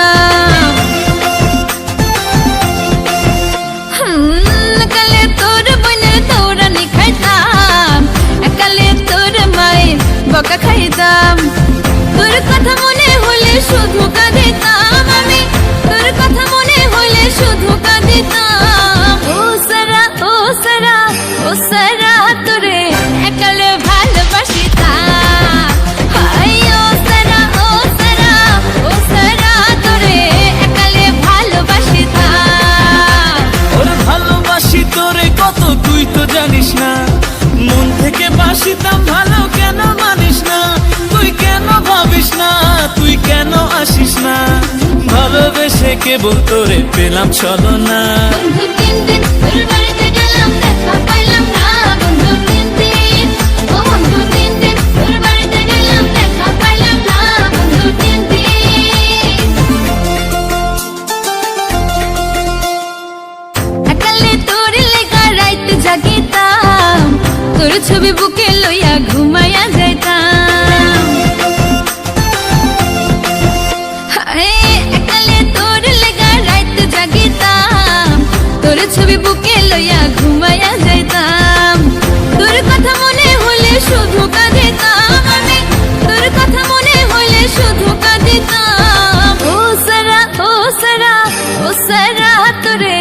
খাইতাম। কালে তোর বোনের দৌড়ানি খাইতাম, একালে তোর মায়ের বকা খাইতাম। তোর কথা মনে হলে শুধু কাঁদিতাম আমি, তোর কথা মনে হলে শুধু কাঁদিতাম। ও সারা ও সারা ও সারা তোরে একালে ভালোবাসিতাম। হাই ও সারা ও সারা ও সারা তোরে একালে ভালোবাসিতাম। ওরে ভালোবাসি তোরে কত তুই তো জানিস না, মন থেকে বাসিতাম ভালো কেন মানিস না, তুই কেন ভাবিস না, তুই কেন আসিস না, ভালোবেসে কেবল তোরে পেলাম চলো না। বন্ধু তিন দিন তোর বাড়িতে গেলাম দেখা পাইলাম না, বন্ধু তিন দিন, ও বন্ধু তিন দিন তোর বাড়িতে গেলাম দেখা পাইলাম না, বন্ধু তিন দিন। একালে তোর লেগা রাইতে জাগিতাম, তোর ছবি বুকে লইয়া ঘুমাইয়া যাইতাম। একালে তোর লেগা রাইতে জাগিতাম, তোর ছবি বুকে লইয়া ঘুমাইয়া যাইতাম। তোর কথা মনে হলে শুধু কাঁদিতাম আমি, তোর কথা মনে হলে শুধু কাঁদিতাম। ও সারা ও সারা ও সারা তোরে